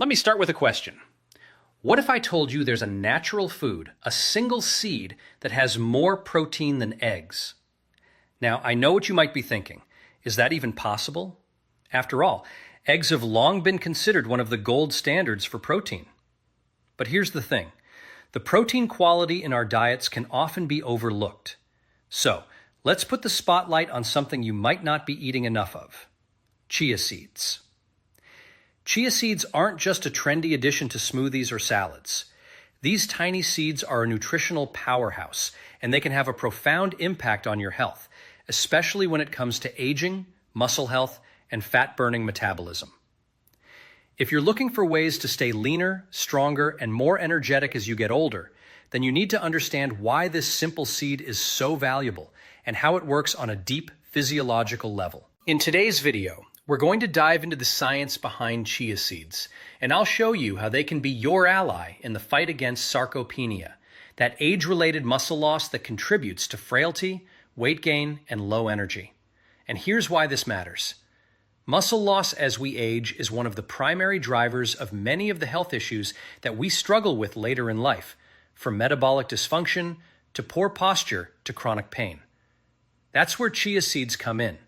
Let me start with a question. What if I told you there's a natural food, a single seed, that has more protein than eggs? Now, I know what you might be thinking. Is that even possible? After all, eggs have long been considered one of the gold standards for protein. But here's the thing. The protein quality in our diets can often be overlooked. So, let's put the spotlight on something you might not be eating enough of. Chia seeds. Chia seeds aren't just a trendy addition to smoothies or salads. These tiny seeds are a nutritional powerhouse, and they can have a profound impact on your health, especially when it comes to aging, muscle health, and fat-burning metabolism. If you're looking for ways to stay leaner, stronger, and more energetic as you get older, then you need to understand why this simple seed is so valuable and how it works on a deep physiological level. In today's video, we're going to dive into the science behind chia seeds, and I'll show you how they can be your ally in the fight against sarcopenia, that age-related muscle loss that contributes to frailty, weight gain, and low energy. And here's why this matters. Muscle loss as we age is one of the primary drivers of many of the health issues that we struggle with later in life, from metabolic dysfunction to poor posture to chronic pain. That's where chia seeds come in.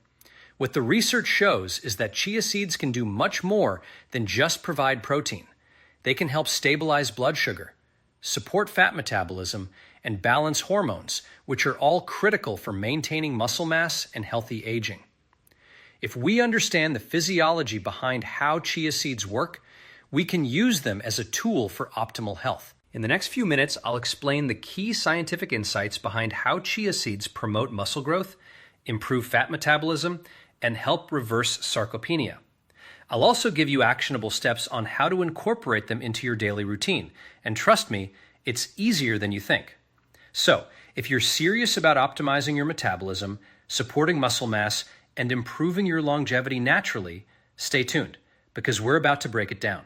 What the research shows is that chia seeds can do much more than just provide protein. They can help stabilize blood sugar, support fat metabolism, and balance hormones, which are all critical for maintaining muscle mass and healthy aging. If we understand the physiology behind how chia seeds work, we can use them as a tool for optimal health. In the next few minutes, I'll explain the key scientific insights behind how chia seeds promote muscle growth, improve fat metabolism, and help reverse sarcopenia. I'll also give you actionable steps on how to incorporate them into your daily routine. And trust me, it's easier than you think. So, if you're serious about optimizing your metabolism, supporting muscle mass, and improving your longevity naturally, stay tuned, because we're about to break it down.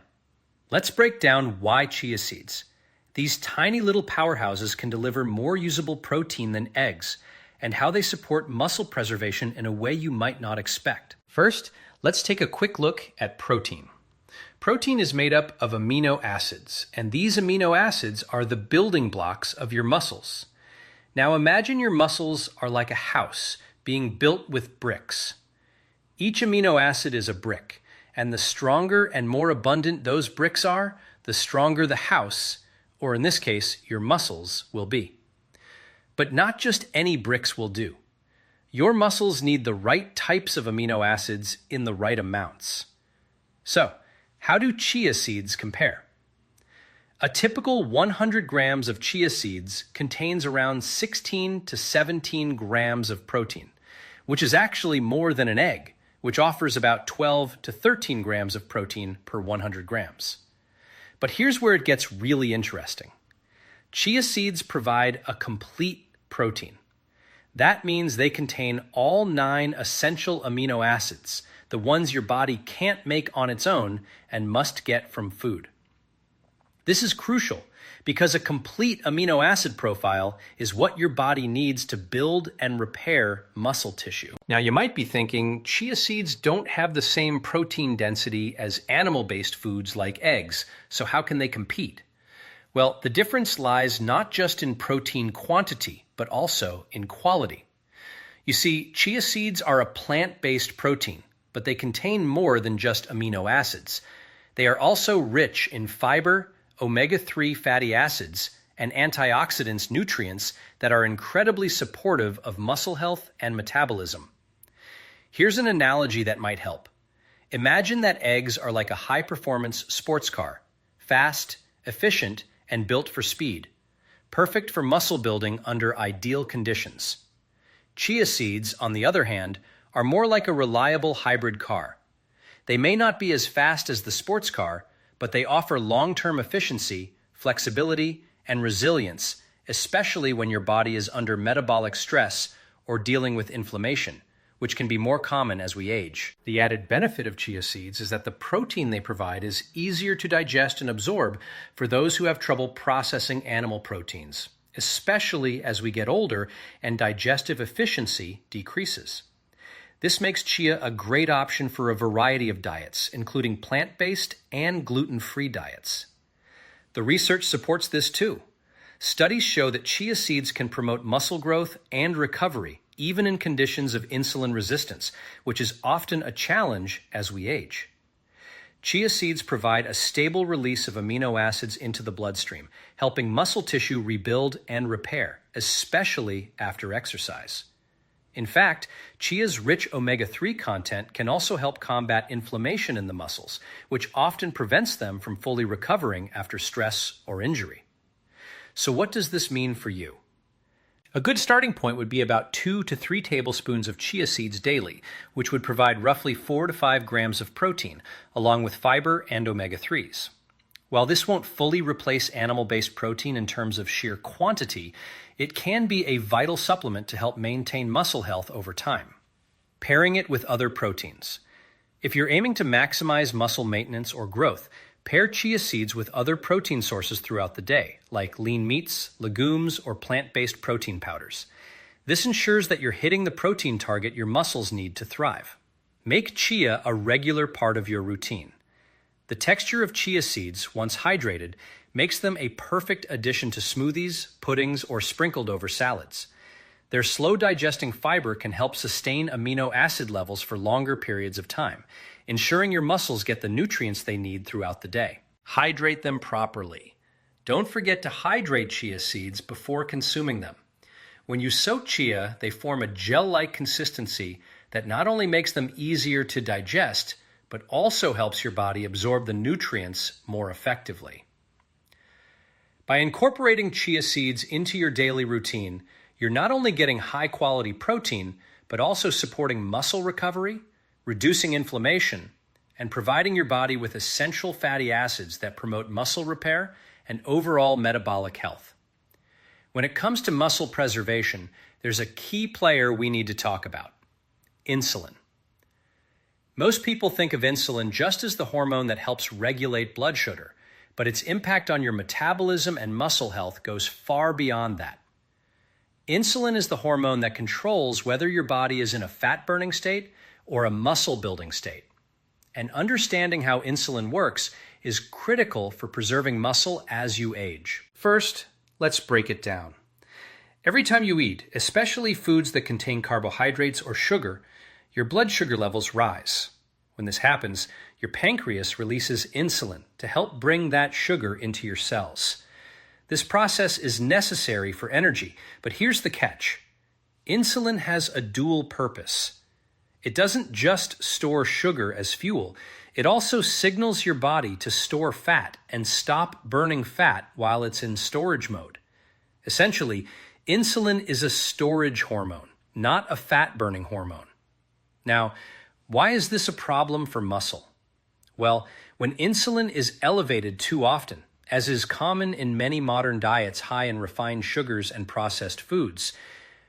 Let's break down why chia seeds. These tiny little powerhouses can deliver more usable protein than eggs, and how they support muscle preservation in a way you might not expect. First, let's take a quick look at protein. Protein is made up of amino acids, and these amino acids are the building blocks of your muscles. Now imagine your muscles are like a house being built with bricks. Each amino acid is a brick, and the stronger and more abundant those bricks are, the stronger the house, or in this case, your muscles, will be. But not just any bricks will do. Your muscles need the right types of amino acids in the right amounts. So, how do chia seeds compare? A typical 100 grams of chia seeds contains around 16 to 17 grams of protein, which is actually more than an egg, which offers about 12 to 13 grams of protein per 100 grams. But here's where it gets really interesting. Chia seeds provide a complete protein. That means they contain all 9 essential amino acids, the ones your body can't make on its own and must get from food. This is crucial because a complete amino acid profile is what your body needs to build and repair muscle tissue. Now you might be thinking, chia seeds don't have the same protein density as animal-based foods like eggs, so how can they compete? Well, the difference lies not just in protein quantity, but also in quality. You see, chia seeds are a plant-based protein, but they contain more than just amino acids. They are also rich in fiber, omega-3 fatty acids, and antioxidants nutrients that are incredibly supportive of muscle health and metabolism. Here's an analogy that might help. Imagine that eggs are like a high-performance sports car, fast, efficient, and built for speed, perfect for muscle building under ideal conditions. Chia seeds, on the other hand, are more like a reliable hybrid car. They may not be as fast as the sports car, but they offer long-term efficiency, flexibility, and resilience, especially when your body is under metabolic stress or dealing with inflammation, which can be more common as we age. The added benefit of chia seeds is that the protein they provide is easier to digest and absorb for those who have trouble processing animal proteins, especially as we get older and digestive efficiency decreases. This makes chia a great option for a variety of diets, including plant-based and gluten-free diets. The research supports this too. Studies show that chia seeds can promote muscle growth and recovery, even in conditions of insulin resistance, which is often a challenge as we age. Chia seeds provide a stable release of amino acids into the bloodstream, helping muscle tissue rebuild and repair, especially after exercise. In fact, chia's rich omega-3 content can also help combat inflammation in the muscles, which often prevents them from fully recovering after stress or injury. So what does this mean for you? A good starting point would be about 2 to 3 tablespoons of chia seeds daily, which would provide roughly 4 to 5 grams of protein, along with fiber and omega-3s. While this won't fully replace animal-based protein in terms of sheer quantity, it can be a vital supplement to help maintain muscle health over time. Pairing it with other proteins. If you're aiming to maximize muscle maintenance or growth, pair chia seeds with other protein sources throughout the day, like lean meats, legumes, or plant-based protein powders. This ensures that you're hitting the protein target your muscles need to thrive. Make chia a regular part of your routine. The texture of chia seeds, once hydrated, makes them a perfect addition to smoothies, puddings, or sprinkled over salads. Their slow-digesting fiber can help sustain amino acid levels for longer periods of time, ensuring your muscles get the nutrients they need throughout the day. Hydrate them properly. Don't forget to hydrate chia seeds before consuming them. When you soak chia, they form a gel-like consistency that not only makes them easier to digest, but also helps your body absorb the nutrients more effectively. By incorporating chia seeds into your daily routine, you're not only getting high-quality protein, but also supporting muscle recovery, reducing inflammation, and providing your body with essential fatty acids that promote muscle repair and overall metabolic health. When it comes to muscle preservation, there's a key player we need to talk about: insulin. Most people think of insulin just as the hormone that helps regulate blood sugar, but its impact on your metabolism and muscle health goes far beyond that. Insulin is the hormone that controls whether your body is in a fat-burning state or a muscle-building state. And understanding how insulin works is critical for preserving muscle as you age. First, let's break it down. Every time you eat, especially foods that contain carbohydrates or sugar, your blood sugar levels rise. When this happens, your pancreas releases insulin to help bring that sugar into your cells. This process is necessary for energy, but here's the catch. Insulin has a dual purpose. It doesn't just store sugar as fuel, it also signals your body to store fat and stop burning fat while it's in storage mode. Essentially, insulin is a storage hormone, not a fat-burning hormone. Now, why is this a problem for muscle? Well, when insulin is elevated too often, as is common in many modern diets high in refined sugars and processed foods,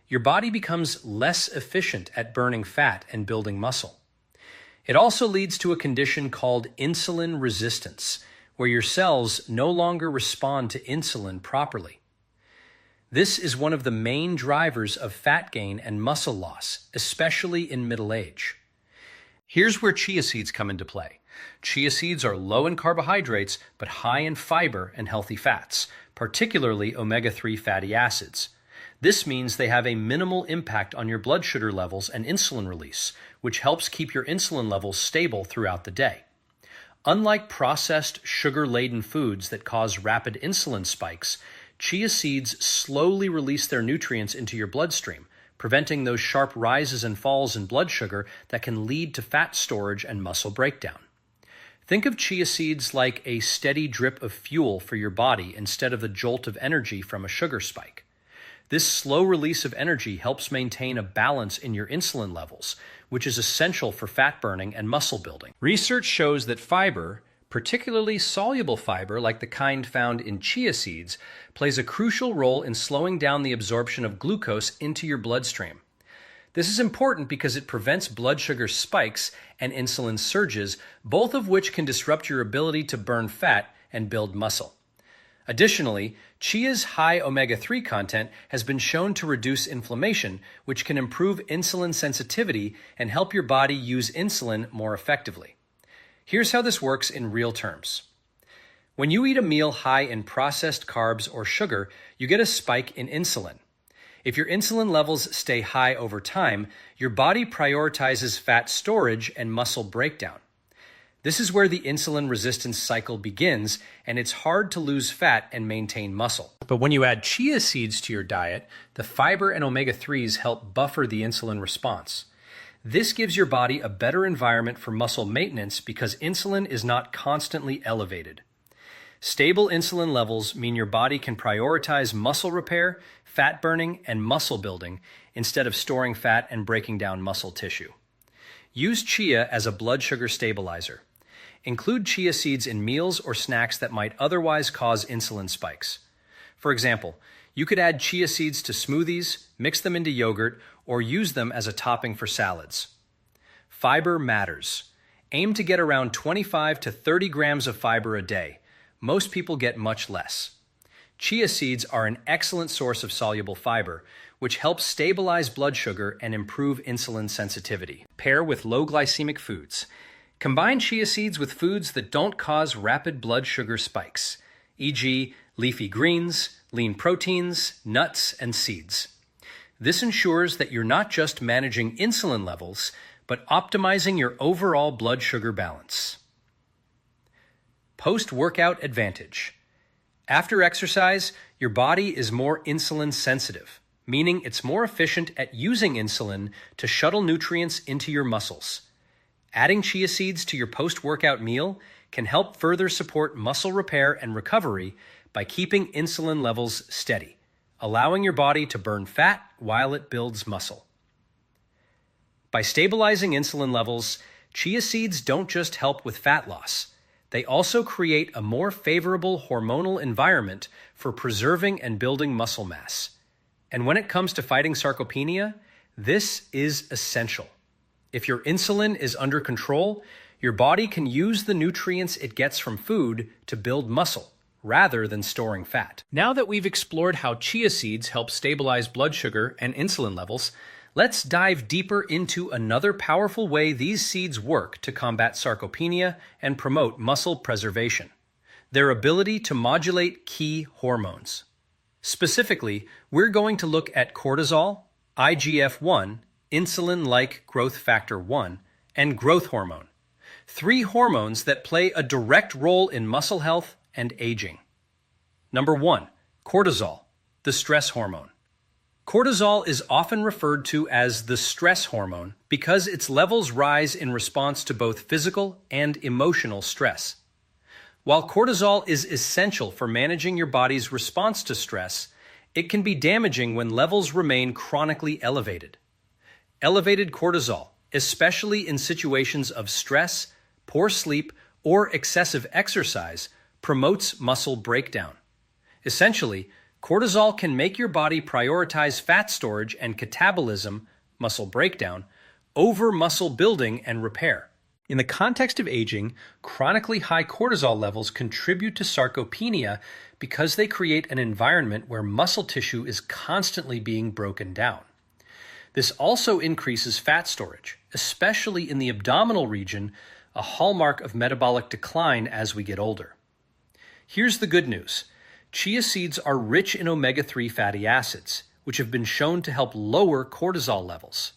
your body becomes less efficient at burning fat and building muscle. It also leads to a condition called insulin resistance, where your cells no longer respond to insulin properly. This is one of the main drivers of fat gain and muscle loss, especially in middle age. Here's where chia seeds come into play. Chia seeds are low in carbohydrates, but high in fiber and healthy fats, particularly omega-3 fatty acids. This means they have a minimal impact on your blood sugar levels and insulin release, which helps keep your insulin levels stable throughout the day. Unlike processed, sugar-laden foods that cause rapid insulin spikes, chia seeds slowly release their nutrients into your bloodstream, preventing those sharp rises and falls in blood sugar that can lead to fat storage and muscle breakdown. Think of chia seeds like a steady drip of fuel for your body instead of the jolt of energy from a sugar spike. This slow release of energy helps maintain a balance in your insulin levels, which is essential for fat burning and muscle building. Research shows that fiber, particularly soluble fiber like the kind found in chia seeds, plays a crucial role in slowing down the absorption of glucose into your bloodstream. This is important because it prevents blood sugar spikes and insulin surges, both of which can disrupt your ability to burn fat and build muscle. Additionally, chia's high omega-3 content has been shown to reduce inflammation, which can improve insulin sensitivity and help your body use insulin more effectively. Here's how this works in real terms. When you eat a meal high in processed carbs or sugar, you get a spike in insulin. If your insulin levels stay high over time, your body prioritizes fat storage and muscle breakdown. This is where the insulin resistance cycle begins, and it's hard to lose fat and maintain muscle. But when you add chia seeds to your diet, the fiber and omega-3s help buffer the insulin response. This gives your body a better environment for muscle maintenance because insulin is not constantly elevated. Stable insulin levels mean your body can prioritize muscle repair, fat burning, and muscle building instead of storing fat and breaking down muscle tissue. Use chia as a blood sugar stabilizer. Include chia seeds in meals or snacks that might otherwise cause insulin spikes. For example, you could add chia seeds to smoothies, mix them into yogurt, or use them as a topping for salads. Fiber matters. Aim to get around 25 to 30 grams of fiber a day. Most people get much less. Chia seeds are an excellent source of soluble fiber, which helps stabilize blood sugar and improve insulin sensitivity. Pair with low glycemic foods. Combine chia seeds with foods that don't cause rapid blood sugar spikes, e.g. leafy greens, lean proteins, nuts, and seeds. This ensures that you're not just managing insulin levels, but optimizing your overall blood sugar balance. Post-workout advantage. After exercise, your body is more insulin sensitive, meaning it's more efficient at using insulin to shuttle nutrients into your muscles. Adding chia seeds to your post-workout meal can help further support muscle repair and recovery by keeping insulin levels steady, allowing your body to burn fat while it builds muscle. By stabilizing insulin levels, chia seeds don't just help with fat loss. They also create a more favorable hormonal environment for preserving and building muscle mass. And when it comes to fighting sarcopenia, this is essential. If your insulin is under control, your body can use the nutrients it gets from food to build muscle, rather than storing fat. Now that we've explored how chia seeds help stabilize blood sugar and insulin levels, let's dive deeper into another powerful way these seeds work to combat sarcopenia and promote muscle preservation: their ability to modulate key hormones. Specifically, we're going to look at cortisol, IGF-1, insulin-like growth factor 1, and growth hormone, 3 hormones that play a direct role in muscle health and aging. Number 1, cortisol, the stress hormone. Cortisol is often referred to as the stress hormone because its levels rise in response to both physical and emotional stress. While cortisol is essential for managing your body's response to stress, it can be damaging when levels remain chronically elevated. Elevated cortisol, especially in situations of stress, poor sleep, or excessive exercise, promotes muscle breakdown. Essentially, cortisol can make your body prioritize fat storage and catabolism, muscle breakdown, over muscle building and repair. In the context of aging, chronically high cortisol levels contribute to sarcopenia because they create an environment where muscle tissue is constantly being broken down. This also increases fat storage, especially in the abdominal region, a hallmark of metabolic decline as we get older. Here's the good news. Chia seeds are rich in omega-3 fatty acids, which have been shown to help lower cortisol levels.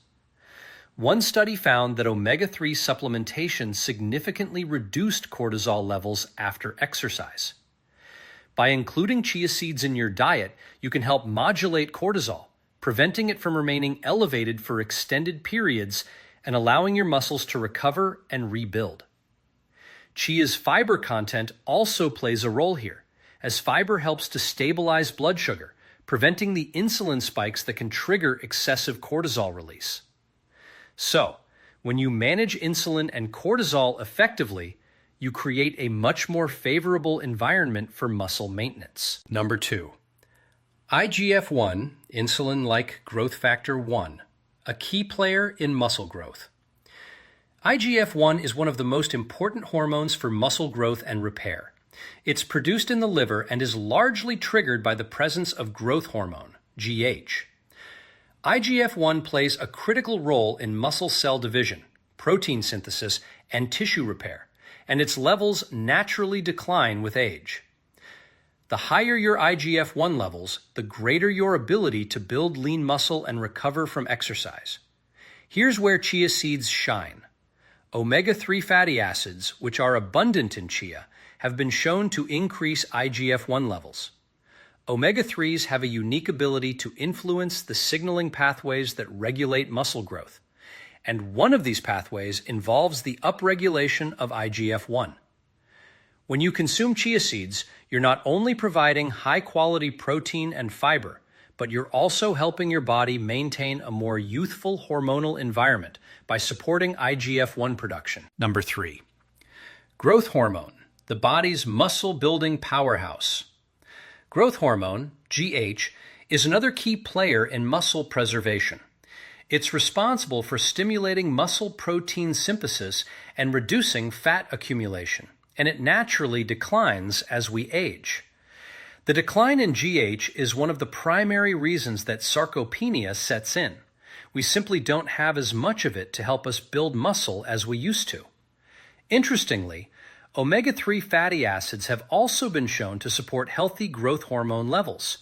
One study found that omega-3 supplementation significantly reduced cortisol levels after exercise. By including chia seeds in your diet, you can help modulate cortisol, preventing it from remaining elevated for extended periods and allowing your muscles to recover and rebuild. Chia's fiber content also plays a role here, as fiber helps to stabilize blood sugar, preventing the insulin spikes that can trigger excessive cortisol release. So, when you manage insulin and cortisol effectively, you create a much more favorable environment for muscle maintenance. Number 2. IGF-1, insulin-like growth factor 1, a key player in muscle growth. IGF-1 is one of the most important hormones for muscle growth and repair. It's produced in the liver and is largely triggered by the presence of growth hormone, GH. IGF-1 plays a critical role in muscle cell division, protein synthesis, and tissue repair, and its levels naturally decline with age. The higher your IGF-1 levels, the greater your ability to build lean muscle and recover from exercise. Here's where chia seeds shine. Omega-3 fatty acids, which are abundant in chia, have been shown to increase IGF-1 levels. Omega-3s have a unique ability to influence the signaling pathways that regulate muscle growth, and one of these pathways involves the upregulation of IGF-1. When you consume chia seeds, you're not only providing high-quality protein and fiber, but you're also helping your body maintain a more youthful hormonal environment by supporting IGF-1 production. Number 3. Growth hormone, the body's muscle-building powerhouse. Growth hormone, GH, is another key player in muscle preservation. It's responsible for stimulating muscle protein synthesis and reducing fat accumulation, and it naturally declines as we age. The decline in GH is one of the primary reasons that sarcopenia sets in. We simply don't have as much of it to help us build muscle as we used to. Interestingly, omega-3 fatty acids have also been shown to support healthy growth hormone levels.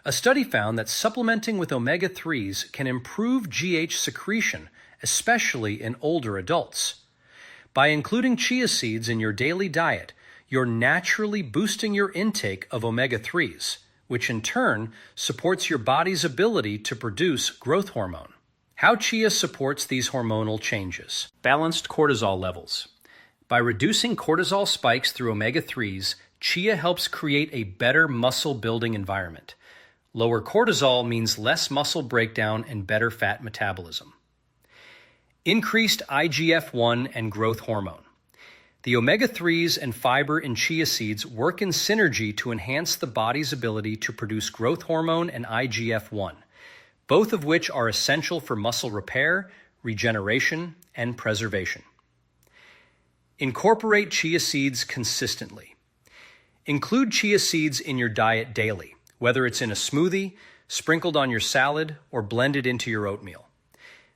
A study found that supplementing with omega-3s can improve GH secretion, especially in older adults. By including chia seeds in your daily diet, you're naturally boosting your intake of omega-3s, which in turn supports your body's ability to produce growth hormone. How chia supports these hormonal changes. Balanced cortisol levels. By reducing cortisol spikes through omega-3s, chia helps create a better muscle-building environment. Lower cortisol means less muscle breakdown and better fat metabolism. Increased IGF-1 and growth hormone. The omega-3s and fiber in chia seeds work in synergy to enhance the body's ability to produce growth hormone and IGF-1, both of which are essential for muscle repair, regeneration, and preservation. Incorporate chia seeds consistently. Include chia seeds in your diet daily, whether it's in a smoothie, sprinkled on your salad, or blended into your oatmeal.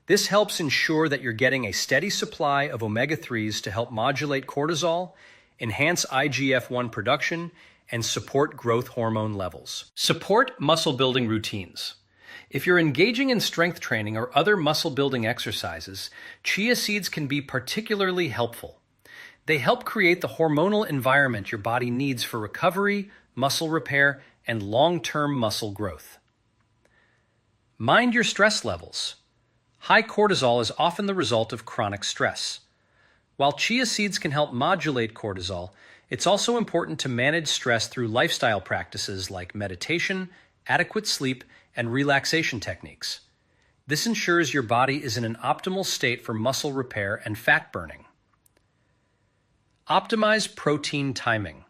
This helps ensure that you're getting a steady supply of omega-3s to help modulate cortisol, enhance IGF-1 production, and support growth hormone levels. Support muscle-building routines. If you're engaging in strength training or other muscle-building exercises, chia seeds can be particularly helpful. They help create the hormonal environment your body needs for recovery, muscle repair, and long-term muscle growth. Mind your stress levels. High cortisol is often the result of chronic stress. While chia seeds can help modulate cortisol, it's also important to manage stress through lifestyle practices like meditation, adequate sleep, and relaxation techniques. This ensures your body is in an optimal state for muscle repair and fat burning. Optimize protein timing.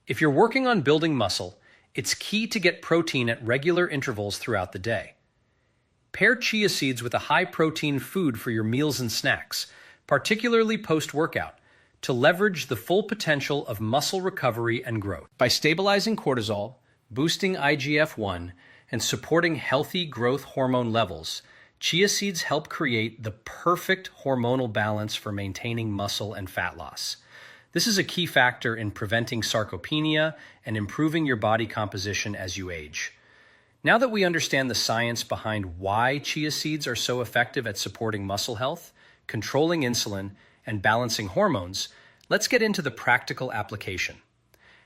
If you're working on building muscle, it's key to get protein at regular intervals throughout the day. Pair chia seeds with a high-protein food for your meals and snacks, particularly post-workout, to leverage the full potential of muscle recovery and growth. By stabilizing cortisol, boosting IGF-1, and supporting healthy growth hormone levels, chia seeds help create the perfect hormonal balance for maintaining muscle and fat loss. This is a key factor in preventing sarcopenia and improving your body composition as you age. Now that we understand the science behind why chia seeds are so effective at supporting muscle health, controlling insulin, and balancing hormones, let's get into the practical application.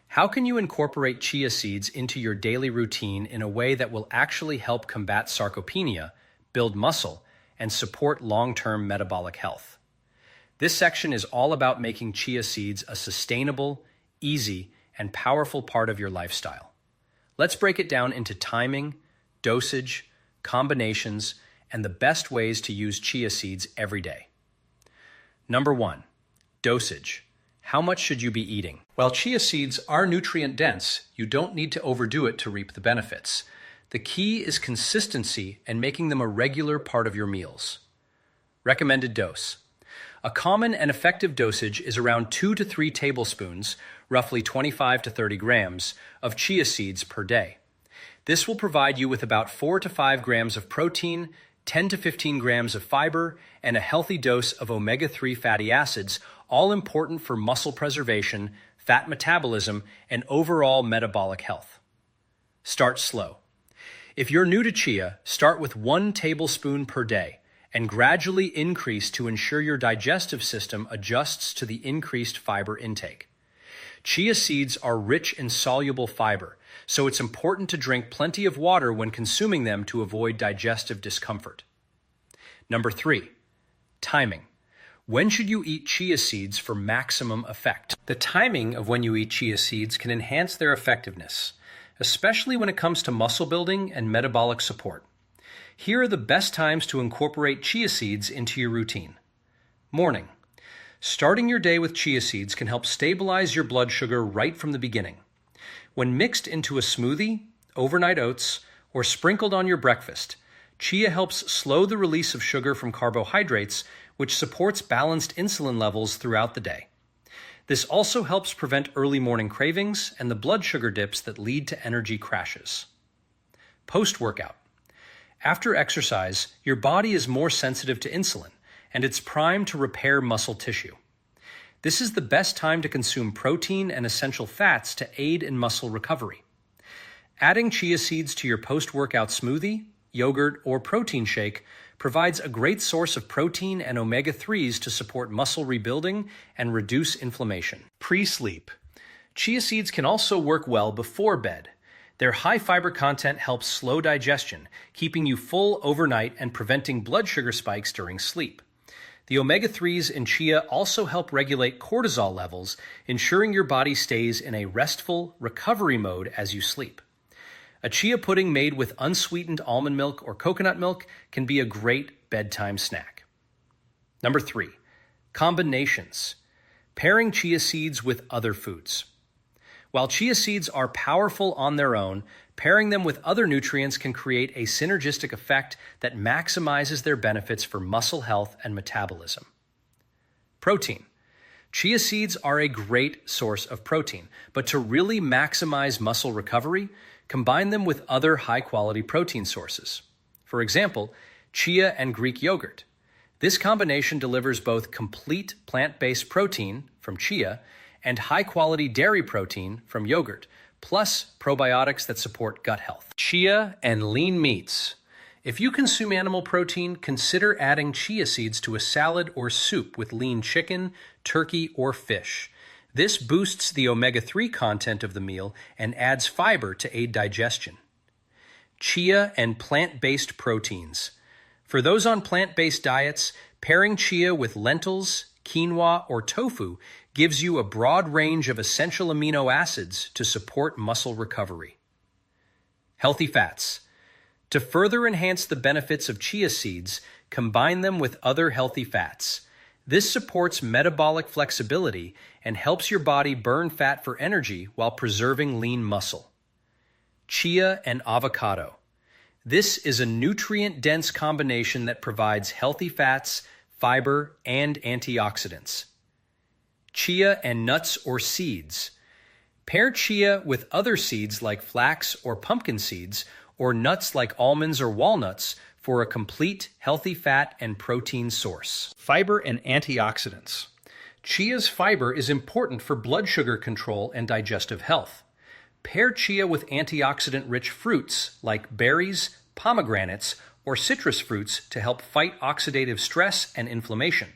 How can you incorporate chia seeds into your daily routine in a way that will actually help combat sarcopenia, build muscle, and support long-term metabolic health? This section is all about making chia seeds a sustainable, easy, and powerful part of your lifestyle. Let's break it down into timing, dosage, combinations, and the best ways to use chia seeds every day. Number 1, dosage. How much should you be eating? While chia seeds are nutrient-dense, you don't need to overdo it to reap the benefits. The key is consistency and making them a regular part of your meals. Recommended dose. A common and effective dosage is around 2 to 3 tablespoons, roughly 25 to 30 grams, of chia seeds per day. This will provide you with about 4 to 5 grams of protein, 10 to 15 grams of fiber, and a healthy dose of omega-3 fatty acids, all important for muscle preservation, fat metabolism, and overall metabolic health. Start slow. If you're new to chia, start with 1 tablespoon per day and gradually increase to ensure your digestive system adjusts to the increased fiber intake. Chia seeds are rich in soluble fiber, so it's important to drink plenty of water when consuming them to avoid digestive discomfort. Number 3, timing. When should you eat chia seeds for maximum effect? The timing of when you eat chia seeds can enhance their effectiveness, especially when it comes to muscle building and metabolic support. Here are the best times to incorporate chia seeds into your routine. Morning. Starting your day with chia seeds can help stabilize your blood sugar right from the beginning. When mixed into a smoothie, overnight oats, or sprinkled on your breakfast, chia helps slow the release of sugar from carbohydrates, which supports balanced insulin levels throughout the day. This also helps prevent early morning cravings and the blood sugar dips that lead to energy crashes. Post-workout. After exercise, your body is more sensitive to insulin, and it's primed to repair muscle tissue. This is the best time to consume protein and essential fats to aid in muscle recovery. Adding chia seeds to your post-workout smoothie, yogurt, or protein shake provides a great source of protein and omega-3s to support muscle rebuilding and reduce inflammation. Pre-sleep. Chia seeds can also work well before bed. Their high fiber content helps slow digestion, keeping you full overnight and preventing blood sugar spikes during sleep. The omega-3s in chia also help regulate cortisol levels, ensuring your body stays in a restful, recovery mode as you sleep. A chia pudding made with unsweetened almond milk or coconut milk can be a great bedtime snack. Number 3, combinations. Pairing chia seeds with other foods. While chia seeds are powerful on their own, pairing them with other nutrients can create a synergistic effect that maximizes their benefits for muscle health and metabolism. Protein. Chia seeds are a great source of protein, but to really maximize muscle recovery, combine them with other high-quality protein sources. For example, chia and Greek yogurt. This combination delivers both complete plant-based protein from chia and high-quality dairy protein from yogurt, plus probiotics that support gut health. Chia and lean meats. If you consume animal protein, consider adding chia seeds to a salad or soup with lean chicken, turkey, or fish. This boosts the omega-3 content of the meal and adds fiber to aid digestion. Chia and plant-based proteins. For those on plant-based diets, pairing chia with lentils, quinoa, or tofu gives you a broad range of essential amino acids to support muscle recovery. Healthy fats. To further enhance the benefits of chia seeds, combine them with other healthy fats. This supports metabolic flexibility and helps your body burn fat for energy while preserving lean muscle. Chia and avocado. This is a nutrient-dense combination that provides healthy fats, fiber, and antioxidants. Chia and nuts or seeds. Pair chia with other seeds like flax or pumpkin seeds, or nuts like almonds or walnuts for a complete healthy fat and protein source. Fiber and antioxidants. Chia's fiber is important for blood sugar control and digestive health. Pair chia with antioxidant-rich fruits like berries, pomegranates, or citrus fruits to help fight oxidative stress and inflammation,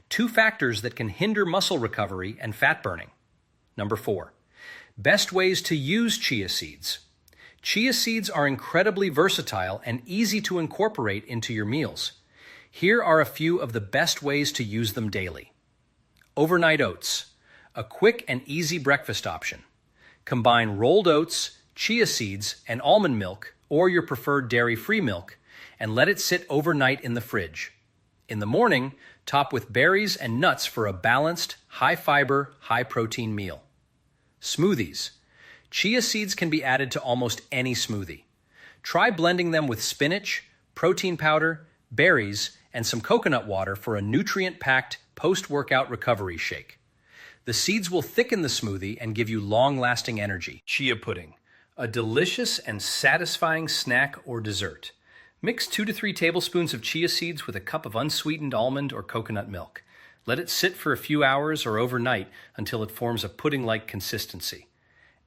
2 factors that can hinder muscle recovery and fat burning. Number 4, best ways to use chia seeds. Chia seeds are incredibly versatile and easy to incorporate into your meals. Here are a few of the best ways to use them daily. Overnight oats, a quick and easy breakfast option. Combine rolled oats, chia seeds, and almond milk, or your preferred dairy-free milk, and let it sit overnight in the fridge. In the morning, top with berries and nuts for a balanced, high-fiber, high-protein meal. Smoothies. Chia seeds can be added to almost any smoothie. Try blending them with spinach, protein powder, berries, and some coconut water for a nutrient-packed, post-workout recovery shake. The seeds will thicken the smoothie and give you long-lasting energy. Chia pudding, a delicious and satisfying snack or dessert. Mix 2 to 3 tablespoons of chia seeds with a cup of unsweetened almond or coconut milk. Let it sit for a few hours or overnight until it forms a pudding-like consistency.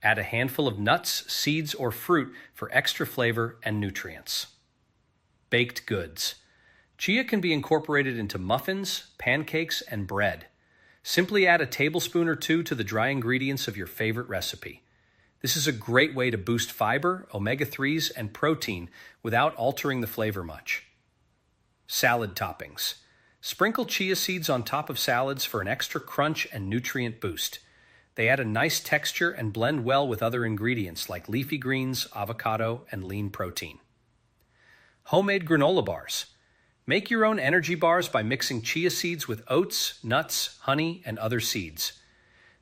Add a handful of nuts, seeds, or fruit for extra flavor and nutrients. Baked goods. Chia can be incorporated into muffins, pancakes, and bread. Simply add a tablespoon or two to the dry ingredients of your favorite recipe. This is a great way to boost fiber, omega-3s, and protein without altering the flavor much. Salad toppings. Sprinkle chia seeds on top of salads for an extra crunch and nutrient boost. They add a nice texture and blend well with other ingredients like leafy greens, avocado, and lean protein. Homemade granola bars. Make your own energy bars by mixing chia seeds with oats, nuts, honey, and other seeds.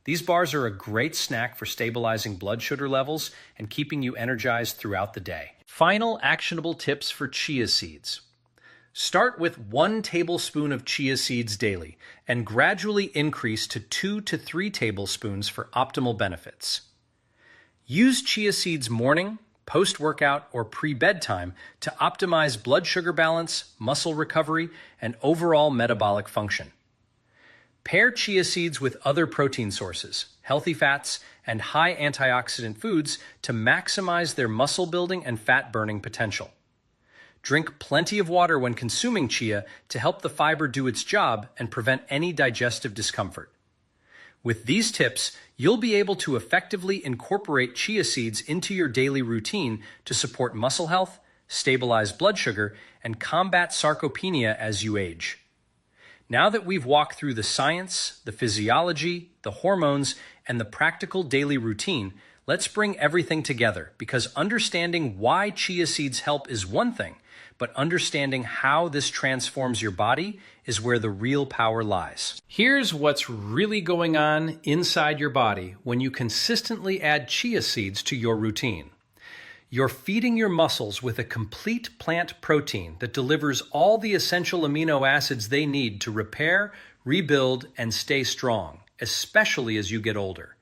These bars are a great snack for stabilizing blood sugar levels and keeping you energized throughout the day. Final actionable tips for chia seeds. Start with 1 tablespoon of chia seeds daily and gradually increase to 2 to 3 tablespoons for optimal benefits. Use chia seeds morning, post-workout, or pre-bedtime to optimize blood sugar balance, muscle recovery, and overall metabolic function. Pair chia seeds with other protein sources, healthy fats, and high antioxidant foods to maximize their muscle building and fat burning potential. Drink plenty of water when consuming chia to help the fiber do its job and prevent any digestive discomfort. With these tips, you'll be able to effectively incorporate chia seeds into your daily routine to support muscle health, stabilize blood sugar, and combat sarcopenia as you age. Now that we've walked through the science, the physiology, the hormones, and the practical daily routine, let's bring everything together, because understanding why chia seeds help is one thing, but understanding how this transforms your body is where the real power lies. Here's what's really going on inside your body when you consistently add chia seeds to your routine. You're feeding your muscles with a complete plant protein that delivers all the essential amino acids they need to repair, rebuild, and stay strong, especially as you get older.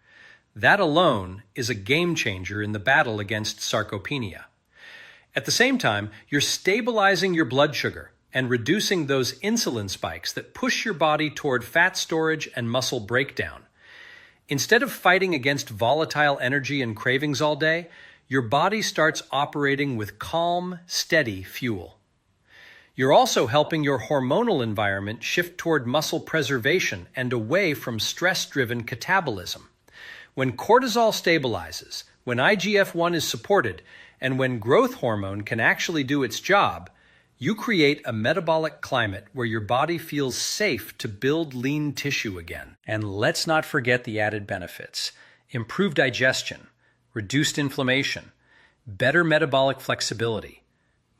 That alone is a game changer in the battle against sarcopenia. At the same time, you're stabilizing your blood sugar and reducing those insulin spikes that push your body toward fat storage and muscle breakdown. Instead of fighting against volatile energy and cravings all day, your body starts operating with calm, steady fuel. You're also helping your hormonal environment shift toward muscle preservation and away from stress-driven catabolism. When cortisol stabilizes, when IGF-1 is supported, and when growth hormone can actually do its job, you create a metabolic climate where your body feels safe to build lean tissue again. And let's not forget the added benefits: improved digestion, reduced inflammation, better metabolic flexibility,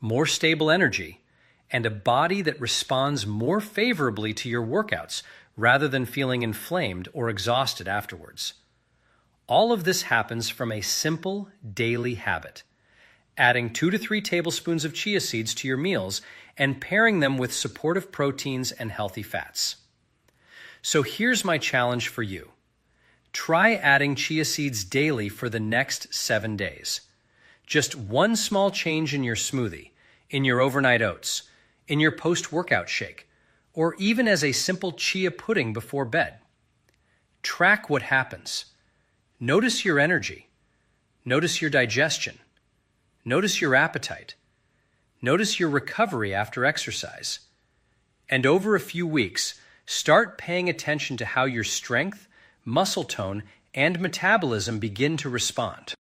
more stable energy, and a body that responds more favorably to your workouts rather than feeling inflamed or exhausted afterwards. All of this happens from a simple daily habit: adding 2 to 3 tablespoons of chia seeds to your meals and pairing them with supportive proteins and healthy fats. So here's my challenge for you. Try adding chia seeds daily for the next 7 days. Just one small change in your smoothie, in your overnight oats, in your post-workout shake, or even as a simple chia pudding before bed. Track what happens. Notice your energy. Notice your digestion. Notice your appetite. Notice your recovery after exercise. And over a few weeks, start paying attention to how your strength, muscle tone, and metabolism begin to respond.